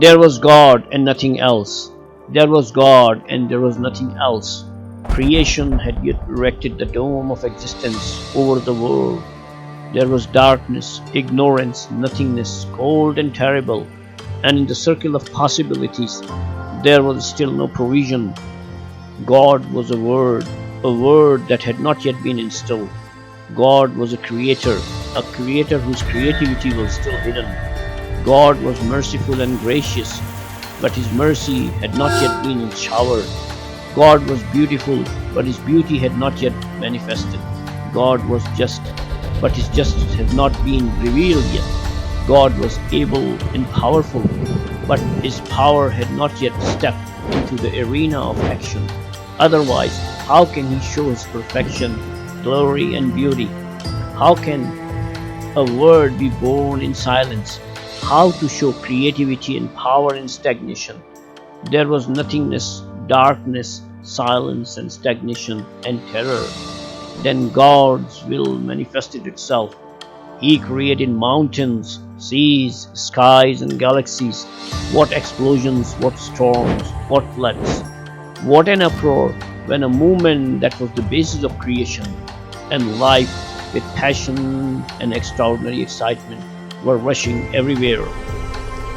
There was God and nothing else. There was God and there was nothing else. Creation had yet erected the dome of existence over the world. There was darkness, ignorance, nothingness, cold and terrible, and in the circle of possibilities, there was still no provision. God was a word that had not yet been instilled. God was a creator whose creativity was still hidden. God was merciful and gracious, but his mercy had not yet been showered. God was beautiful, but his beauty had not yet manifested. God was just, but his justice had not been revealed yet. God was able and powerful, but his power had not yet stepped into the arena of action. Otherwise, how can he show his perfection, glory, and beauty? How can a word be born in silence? How to show creativity and power in stagnation? There was nothingness, darkness, silence, and stagnation and terror. Then God's will manifested itself. He created mountains, seas, skies, and galaxies. What explosions, what storms, what floods. What an uproar when a movement that was the basis of creation and life with passion and extraordinary excitement were rushing everywhere.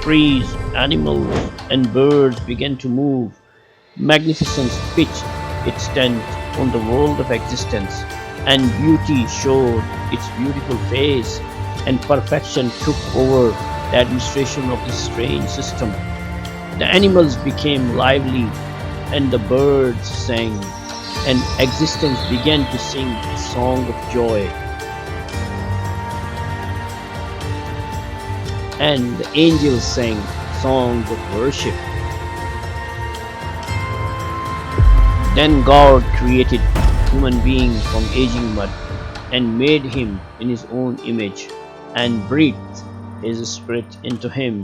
Trees, animals, and birds began to move. Magnificence pitched its tent on the world of existence, and beauty showed its beautiful face, and perfection took over the administration of this strange system. The animals became lively, and the birds sang, and existence began to sing a song of joy. And the angels sang songs of worship. Then God created human being from aging mud and made him in his own image and breathed his spirit into him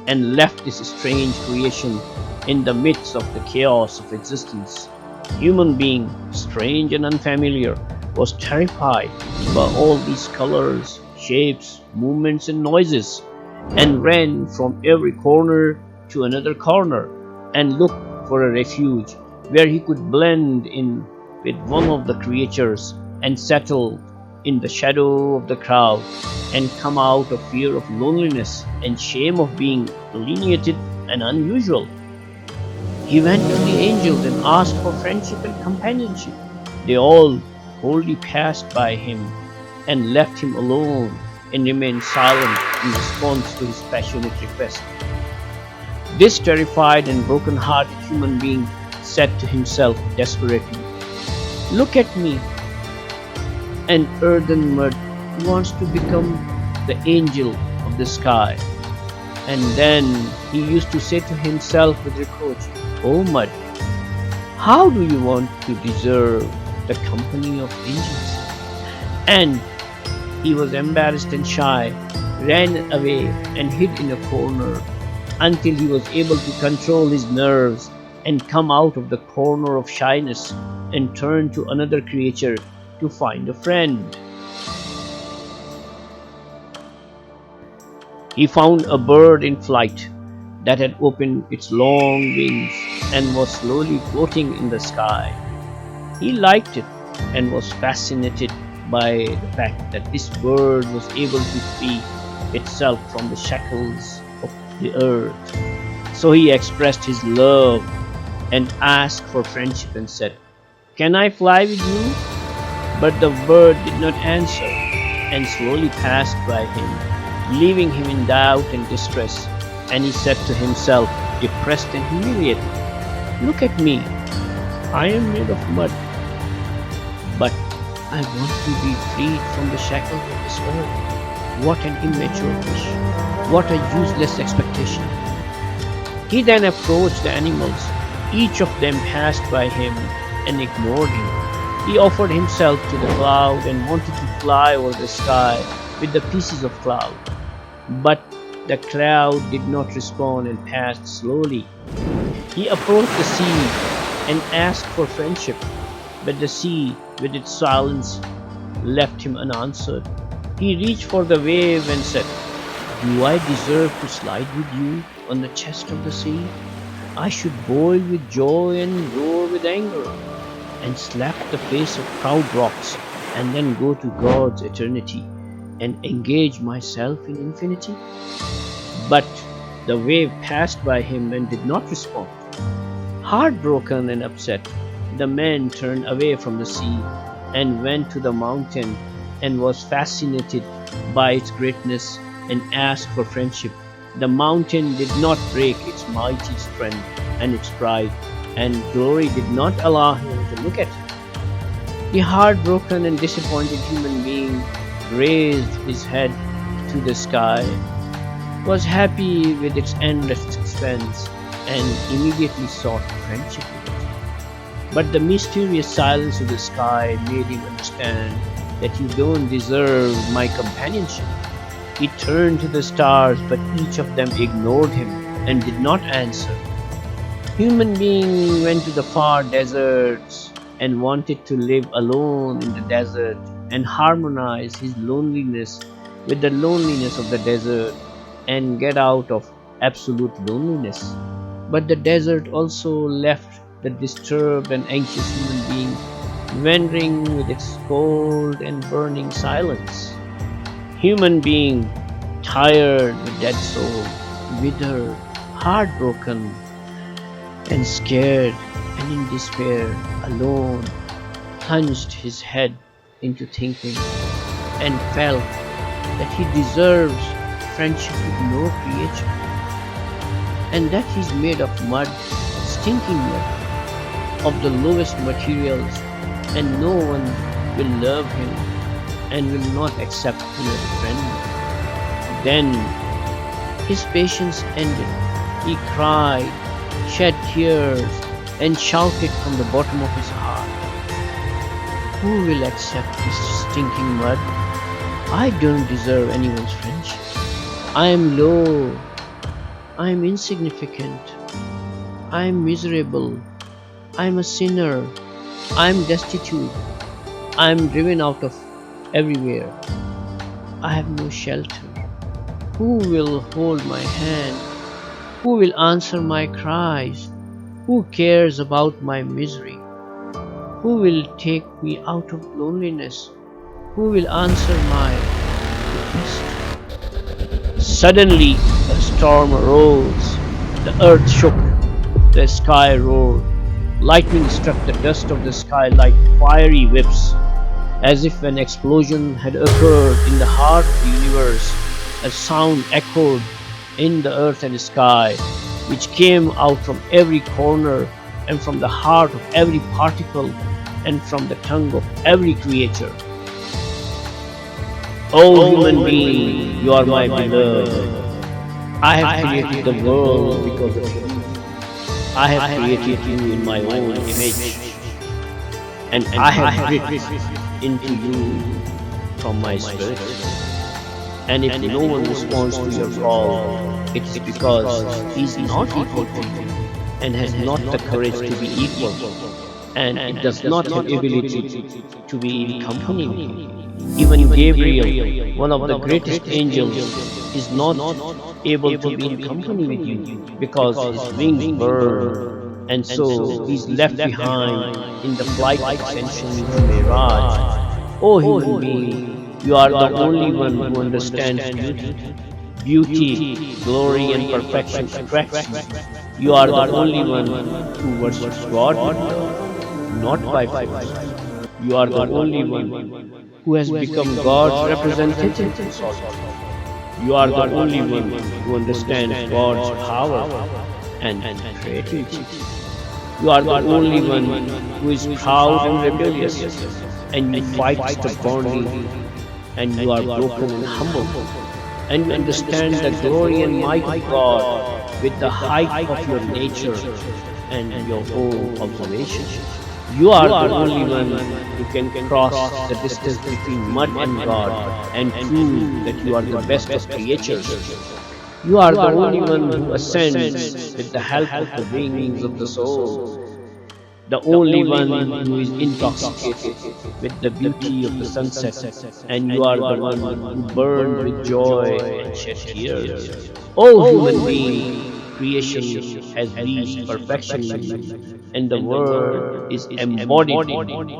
and left this strange creation in the midst of the chaos of existence. Human being, strange and unfamiliar, was terrified by all these colors, shapes, movements, and noises, and ran from every corner to another corner and looked for a refuge where he could blend in with one of the creatures and settle in the shadow of the crowd and come out of fear of loneliness and shame of being alienated and unusual. He went to the angels and asked for friendship and companionship. They all coldly passed by him and left him alone and remained silent in response to his passionate request. This terrified and broken-hearted human being said to himself desperately, "Look at me, an earthen mud who wants to become the angel of the sky." And then he used to say to himself with reproach, "Oh mud, how do you want to deserve the company of angels?" And he was embarrassed and shy, ran away and hid in a corner until he was able to control his nerves and come out of the corner of shyness and turn to another creature to find a friend. He found a bird in flight that had opened its long wings and was slowly floating in the sky. He liked it and was fascinated by the fact that this bird was able to free itself from the shackles of the earth. So he expressed his love and asked for friendship and said, "Can I fly with you?" But the bird did not answer and slowly passed by him, leaving him in doubt and distress. And he said to himself, depressed and humiliated, "Look at me. I am made of mud, but I want to be freed from the shackles of this earth. What an immature wish. What a useless expectation." He then approached the animals. Each of them passed by him and ignored him. He offered himself to the cloud and wanted to fly over the sky with the pieces of cloud. But the cloud did not respond and passed slowly. He approached the sea and asked for friendship, but the sea, with its silence, left him unanswered. He reached for the wave and said, Do I deserve to slide with you on the chest of the sea? I should boil with joy and roar with anger, and slap the face of proud rocks, and then go to God's eternity and engage myself in infinity? But the wave passed by him and did not respond. Heartbroken and upset, the man turned away from the sea and went to the mountain and was fascinated by its greatness and asked for friendship. The mountain did not break its mighty strength and its pride, and glory did not allow him to look at it. The heartbroken and disappointed human being raised his head to the sky, was happy with its endless expanse, and immediately sought friendship with it. But the mysterious silence of the sky made him understand that you don't deserve my companionship. He turned to the stars, but each of them ignored him and did not answer. Human being went to the far deserts and wanted to live alone in the desert and harmonize his loneliness with the loneliness of the desert and get out of absolute loneliness. But the desert also left the disturbed and anxious human being wandering with its cold and burning silence. Human being, tired with dead soul, withered, heartbroken, and scared and in despair, alone, plunged his head into thinking and felt that he deserves friendship with no creature, and that he's made of mud, stinking mud, of the lowest materials, and no one will love him and will not accept him as a friend. Then his patience ended. He cried, shed tears, and shouted from the bottom of his heart, "Who will accept this stinking mud? I don't deserve anyone's friendship. I am low, I am insignificant, I am miserable, I am a sinner, I am destitute, I am driven out of everywhere. I have no shelter. Who will hold my hand? Who will answer my cries? Who cares about my misery? Who will take me out of loneliness? Who will answer my request?" Suddenly a storm arose. The earth shook, the sky roared. Lightning struck the dust of the sky like fiery whips. As if an explosion had occurred in the heart of the universe, a sound echoed in the earth and sky, which came out from every corner and from the heart of every particle and from the tongue of every creature. "O human being, you are my beloved. I have created the world because of you. I have created you in my own image, and I have breathed into you from my spirit. And if no one responds to your call, it is because he is not equal to you and has not the courage to be equal, and it does not have ability to be in company with you. Even Gabriel, one of the greatest angels, is not able to be in company with you because his wings burn, and so he is left behind in the flight of ascension into Mirage. O human being, you are the only one who understands beauty. Beauty, glory, and perfection attracts you. You are the only one who worships God with love, not by force. You are the only one who has become God's representative in solitude. You are the only one who understands God's power and creativity. You are the only one who is proud and rebellious, and you fight stubbornly, and you are broken and humble, and you understand the glory and might of God with the height of your nature and your whole observation. You are the only one who can cross the distance between mud and God and prove that you are the best of creatures. You are the only one who ascends with the help of the wings of the soul. the only one who is intoxicated with the beauty of the sunset, and you are the one who burned with joy and shed tears. O human being, creation has reached perfection in you, and the word is embodied in you,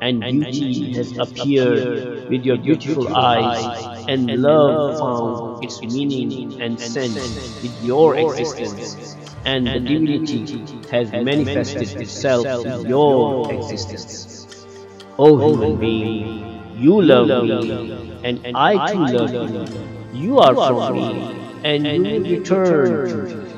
and beauty has appeared with your beautiful eyes, and love found its meaning and sense with your existence, and the divinity has manifested itself in your existence. O human being, you love me, and I too love you. You are from me, and you will return to me.